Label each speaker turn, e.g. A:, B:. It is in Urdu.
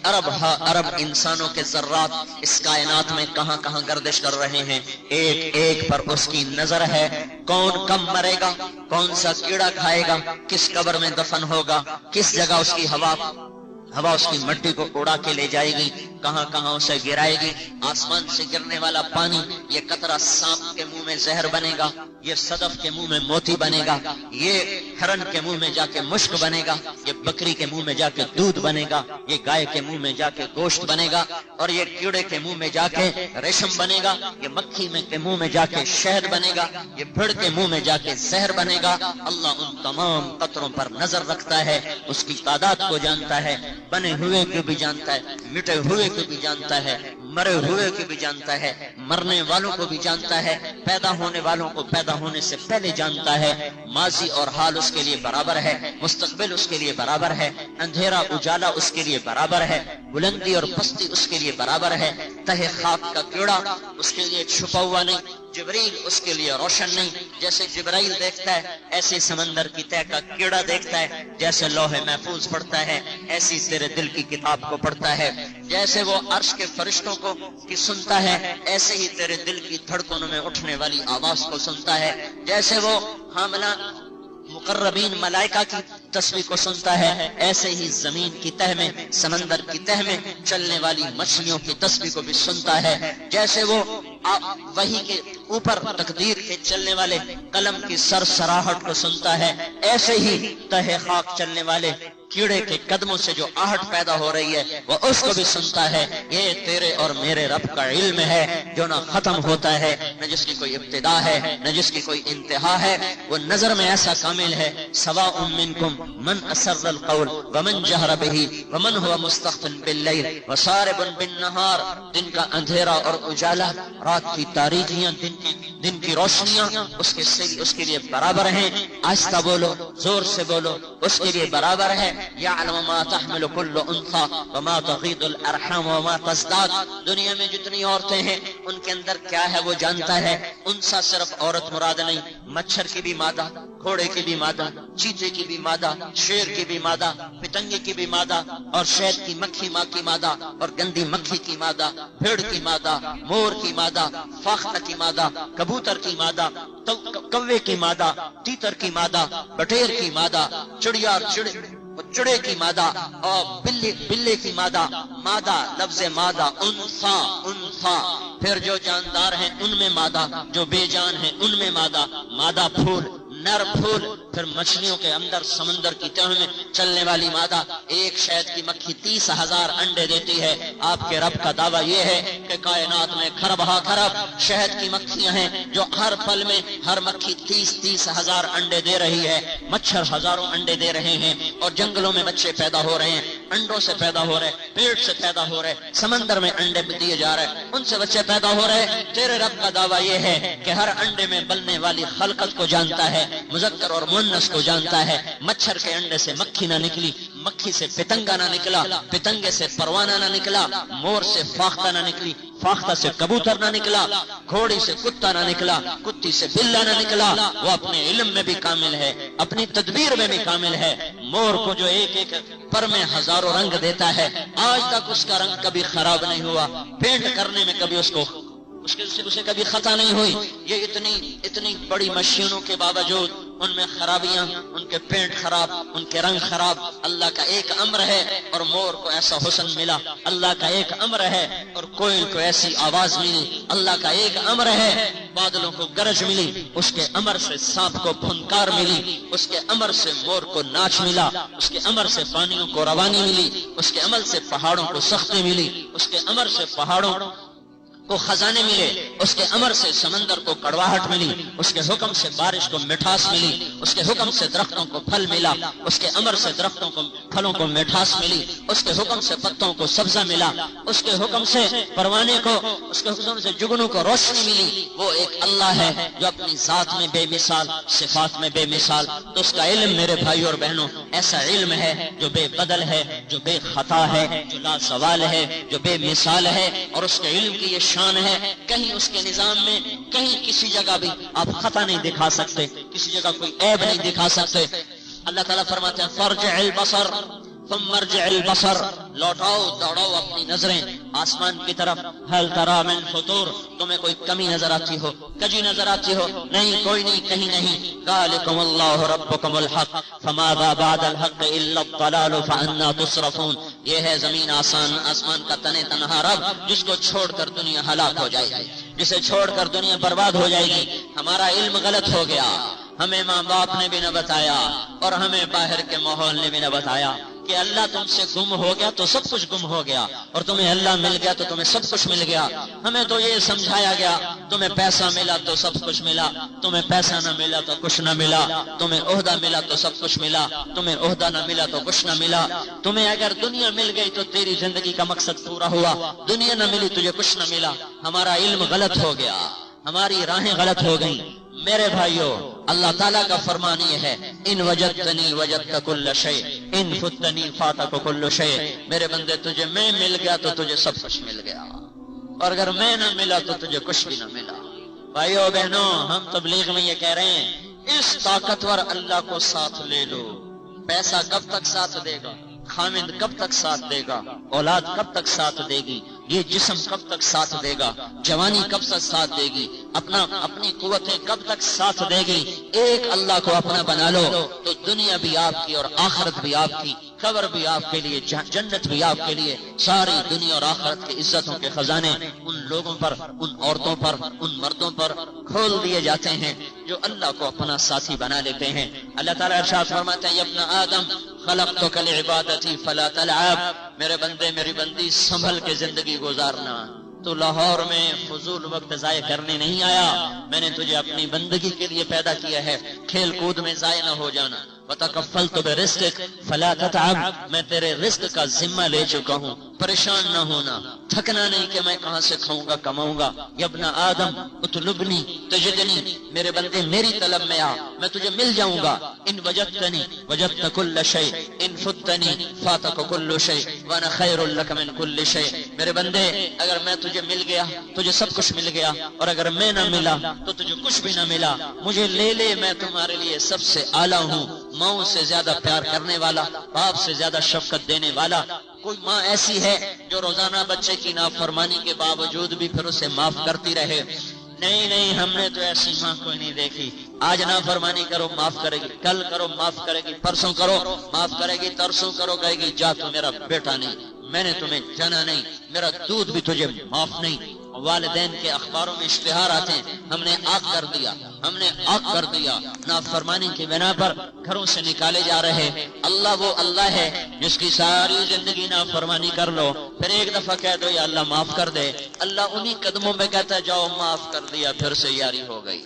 A: ارب انسانوں کے ذرات اس کائنات میں کہاں کہاں گردش کر رہے ہیں، ایک ایک پر اس کی نظر ہے، کون کم مرے گا، کون سا کیڑا کھائے گا، کس قبر میں دفن ہوگا، کس جگہ اس کی ہوا اس کی مٹی کو اڑا کے لے جائے گی، کہاں کہاں اسے گرائے گی۔ آسمان سے گرنے والا پانی، یہ قطرہ سانپ کے منہ میں زہر بنے گا، یہ صدف کے منہ میں موتی بنے گا، یہ ہرن کے منہ میں جا کے مشک بنے گا، یہ بکری کے منہ میں جا کے دودھ بنے گا، یہ گائے کے منہ میں جا کے گوشت بنے گا، اور یہ کیڑے کے منہ میں جا کے ریشم بنے گا، یہ مکھی کے منہ میں جا کے شہد بنے گا، یہ بھیڑ کے منہ میں جا کے زہر بنے گا۔ اللہ ان تمام قطروں پر نظر رکھتا ہے، اس کی تعداد کو جانتا ہے، بنے ہوئے کو بھی جانتا ہے، مٹے ہوئے کو بھی جانتا ہے، مرے ہوئے کو بھی جانتا ہے، مرنے والوں کو بھی جانتا ہے، پیدا ہونے والوں کو پیدا ہونے سے پہلے جانتا ہے۔ ماضی اور حال اس کے لیے برابر ہے، مستقبل اس کے لیے برابر ہے، اندھیرا اجالا اس کے لیے برابر ہے، بلندی اور پستی اس کے لیے برابر ہے، تہ خاک کا کیڑا اس کے لیے چھپا ہوا نہیں، جبریل اس کے لیے روشن نہیں۔ جیسے جبرائیل دیکھتا ہے ایسے سمندر کی تہ کا کیڑا دیکھتا ہے، جیسے لوح محفوظ پڑھتا ہے ایسی تیرے دل کی کتاب کو پڑھتا ہے، جیسے وہ عرش کے فرشتوں کو کی سنتا ہے ایسے ہی تیرے دل کی دھڑکنوں میں اٹھنے والی آواز کو سنتا ہے، جیسے وہ حاملہ مقربین ملائکہ کی تسبیح کو سنتا ہے ایسے ہی زمین کی تہ میں، سمندر کی تہ میں چلنے والی مچھلیوں کی تسبیح کو بھی سنتا ہے، جیسے وہ وحی کے اوپر تقدیر کے چلنے والے قلم کی سرسراہٹ کو سنتا ہے، ایسے ہی تہ خاک چلنے والے کیڑے کے قدموں سے جو آہٹ پیدا ہو رہی ہے وہ اس کو بھی سنتا ہے۔ یہ تیرے اور میرے رب کا علم ہے جو نہ ختم ہوتا ہے، نہ جس کی کوئی ابتدا ہے نہ جس کی کوئی انتہا ہے، وہ نظر میں ایسا کامل ہے۔ سواء منکم من اسر القول ومن جہر بہ ومن هو مستخف باللیل وسارب بالنہار، دن کا اندھیرا اور اجالا، رات کی تاریکیاں، دن کی روشنیاں اس کے لیے برابر ہیں۔ آہستہ بولو، زور سے بولو، اس کے لیے برابر ہے۔ یعلم ما تحمل كل انثى وما تغيض الارحام وما تزداد، دنیا میں جتنی عورتیں ہیں ان کے اندر کیا ہے وہ جانتا ہے۔ انثى صرف عورت مراد نہیں، مچھر کی بھی مادہ، گھوڑے کی بھی مادہ، چیتے کی بھی مادہ، شیر کی بھی مادہ، پتنگے کی بھی مادہ، اور شہد کی مکھی ماں کی مادہ، اور گندی مکھی کی مادہ، بھیڑ کی مادہ، مور کی مادہ، فاختہ کی مادہ، کبوتر کی مادہ، کوے کی مادہ، تیتر کی مادہ، بٹیر کی مادہ، چڑیا چڑے کی مادہ، اور بلے کی مادہ۔ مادہ لفظ مادہ انثى، پھر جو جاندار ہیں ان میں مادہ، جو بے جان ہیں ان میں مادہ، مادہ پھول، نر پھول، پھر مچھلیوں کے اندر سمندر کی تہ میں چلنے والی مادہ۔ ایک شہد کی مکھی 30,000 انڈے دیتی ہے۔ آپ کے رب کا دعویٰ یہ ہے کہ کائنات میں خرب شہد کی مکھیاں ہیں جو ہر پل میں ہر مکھی 30,000 انڈے دے رہی ہے، مچھر ہزاروں انڈے دے رہے ہیں، اور جنگلوں میں بچے پیدا ہو رہے ہیں، انڈوں سے پیدا ہو رہے، پیٹ سے پیدا ہو رہے، سمندر میں انڈے دیے جا رہے، ان سے بچے پیدا ہو رہے۔ تیرے رب کا دعویٰ یہ ہے کہ ہر انڈے میں بلنے والی خلقت کو جانتا ہے، مذکر اور مؤنث کو جانتا ہے۔ مچھر کے انڈے سے مکھی نہ نکلی، مکھی سے پتنگا نہ نکلا، پتنگے سے پروانہ نہ نکلا، مور سے فاختہ نہ نکلی، فاختہ سے کبوتر نہ نکلا، گھوڑی سے کتا نہ نکلا، کتی سے بلا نہ نکلا۔ وہ اپنے علم میں بھی کامل ہے، اپنی تدبیر میں بھی کامل ہے۔ مور کو جو ایک ایک پر میں ہزاروں رنگ دیتا ہے، آج تک اس کا رنگ کبھی خراب نہیں ہوا، پینٹ کرنے میں کبھی اسے کبھی خطا نہیں ہوئی۔ یہ اتنی بڑی مشینوں کے باوجود ان میں خرابیاں، ان کے پینٹ خراب، ان کے رنگ خراب۔ اللہ کا ایک امر ہے اور مور کو ایسا حسن ملا، اللہ کا ایک امر ہے اور کوئل کو ایسی آواز ملی، اللہ کا ایک امر ہے بادلوں کو گرج ملی، اس کے امر سے سانپ کو پھنکار ملی، اس کے امر سے مور کو ناچ ملا، اس کے امر سے پانیوں کو روانی ملی، اس کے عمل سے پہاڑوں کو سختی ملی، اس کے امر سے پہاڑوں کو خزانے ملے، اس کے امر سے سمندر کو کڑواہٹ ملی، اس کے حکم سے بارش کو مٹھاس ملی، اس کے حکم سے درختوں کو پھل ملا، اس کے امر سے درختوں کو پھلوں کو مٹھاس ملی، اس کے حکم سے پتوں کو سبزہ ملا، اس کے حکم سے پروانے کو، اس کے حکم سے جگنوں کو روشنی ملی۔ وہ ایک اللہ ہے جو اپنی ذات میں بے مثال، صفات میں بے مثال۔ تو اس کا علم میرے بھائی اور بہنوں ایسا علم ہے جو بے بدل ہے، جو بے خطا ہے، جو لا زوال ہے، جو بے مثال ہے، اور اس کے علم کی یہ شان ہے، کہیں اس کے نظام میں کہیں کسی جگہ بھی آپ خطا نہیں دکھا سکتے، کسی جگہ کوئی عیب نہیں دکھا سکتے۔ اللہ تعالیٰ فرماتے ہیں فارجع البصر ثم ارجع البصر لوٹاؤ دوڑاؤ اپنی نظریں آسمان کی طرف، ہل تری من فطور، تمہیں کوئی کمی نظر آتی ہو، کجی نظر آتی ہو؟ نہیں، کوئی نہیں، کہیں نہیں۔ ذالکم اللہ ربکم الحق فماذا بعد الحق الا الضلال فانا تصرفون، یہ ہے زمین آسمان کا تنے تنہا رب، جس کو چھوڑ کر دنیا ہلاک ہو جائے گی، جسے چھوڑ کر دنیا برباد ہو جائے گی۔ ہمارا علم غلط ہو گیا، ہمیں ماں باپ نے بھی نہ بتایا اور ہمیں باہر کے ماحول نے بھی نہ بتایا کہ اللہ تم سے گم ہو گیا تو سب کچھ گم ہو گیا، اور تمہیں اللہ مل گیا تو تمہیں سب کچھ مل گیا۔ ہمیں تو یہ سمجھایا گیا تمہیں پیسہ ملا تو سب کچھ ملا، تمہیں پیسہ نہ ملا تو کچھ نہ ملا، تمہیں عہدہ ملا تو سب کچھ ملا، تمہیں عہدہ نہ ملا تو کچھ نہ ملا، تمہیں اگر دنیا مل گئی تو تیری زندگی کا مقصد پورا ہوا، دنیا نہ ملی تجھے کچھ نہ ملا۔ ہمارا علم غلط ہو گیا، ہماری راہیں غلط ہو گئیں۔ میرے بھائیو، اللہ تعالیٰ کا فرمان یہ ہے، ان وجدتنی وجدت کل شیء ان فتنی فاتک کل شیء، میرے بندے تجھے میں مل گیا تو تجھے سب کچھ مل گیا، اور اگر میں نہ ملا تو تجھے کچھ بھی نہ ملا۔ بھائیو بہنوں، ہم تبلیغ میں یہ کہہ رہے ہیں، اس طاقتور اللہ کو ساتھ لے لو۔ پیسہ کب تک ساتھ دے گا؟ خامد کب تک ساتھ دے گا؟ اولاد کب تک ساتھ دے گی؟ یہ جسم کب تک ساتھ دے گا؟ جوانی کب تک ساتھ دے گی؟ اپنی قوتیں کب تک ساتھ دے گی؟ ایک اللہ کو اپنا بنا لو تو دنیا بھی آپ کی اور آخرت بھی آپ کی، قبر بھی آپ کے لیے، جنت بھی آپ کے لیے، ساری دنیا اور آخرت کی عزتوں کے خزانے ان لوگوں پر، ان عورتوں پر، ان مردوں پر کھول دیے جاتے ہیں جو اللہ کو اپنا ساتھی بنا لیتے ہیں۔ اللہ تعالیٰ ارشاد فرماتے ہیں، یا ابن آدم خلقتک لعبادتی فلا تلعب، میرے بندے میری بندی سنبھل کے زندگی گزارنا، تو لاہور میں فضول وقت ضائع کرنے نہیں آیا، میں نے تجھے اپنی بندگی کے لیے پیدا کیا ہے، کھیل کود میں ضائع نہ ہو جانا۔ وَتَكَفَّلْتُ بِرِزْقِكَ فَلَا تَتْعَبْ، میں تیرے رزق کا ذمہ لے چکا ہوں، پریشان نہ ہونا، تھکنا نہیں کہ میں کہاں سے کھاؤں گا کماؤں گا۔ یا ابن آدم اطلبنی تجدنی، میرے بندے میری طلب میں آ، میں تجھے مل جاؤں گا۔ ان وجدتنی وجدت کل شیء ان فتنی فاتک کل شیء وانا خیر لک من کل شیء، میرے بندے اگر میں تجھے مل گیا تجھے سب کچھ مل گیا، اور اگر میں نہ ملا تو تجھے کچھ بھی نہ ملا۔ مجھے لے لے، میں تمہارے لیے سب سے اعلیٰ ہوں، ماؤں سے زیادہ پیار کرنے والا، باپ سے زیادہ شفقت دینے والا۔ کوئی ماں ایسی ہے جو روزانہ بچے کی نافرمانی کے باوجود بھی پھر اسے معاف کرتی رہے؟ نہیں نہیں، ہم نے تو ایسی ماں کوئی نہیں دیکھی۔ آج نافرمانی کرو معاف کرے گی، کل کرو معاف کرے گی، پرسوں کرو معاف کرے گی، ترسوں کرو کہے گی جا تو میرا بیٹا نہیں، میں نے تمہیں جانا نہیں، میرا دودھ بھی تجھے معاف نہیں۔ والدین کے اخباروں میں اشتہار آتے ہیں، ہم نے آگ کر دیا، ہم نے آگ کر دیا، نافرمانی کی بنا پر گھروں سے نکالے جا رہے۔ اللہ وہ اللہ ہے جس کی ساری زندگی نافرمانی کر لو، پھر ایک دفعہ کہہ دو یا اللہ معاف کر دے، اللہ انہی قدموں میں کہتا ہے جاؤ معاف کر دیا، پھر سے یاری ہو گئی۔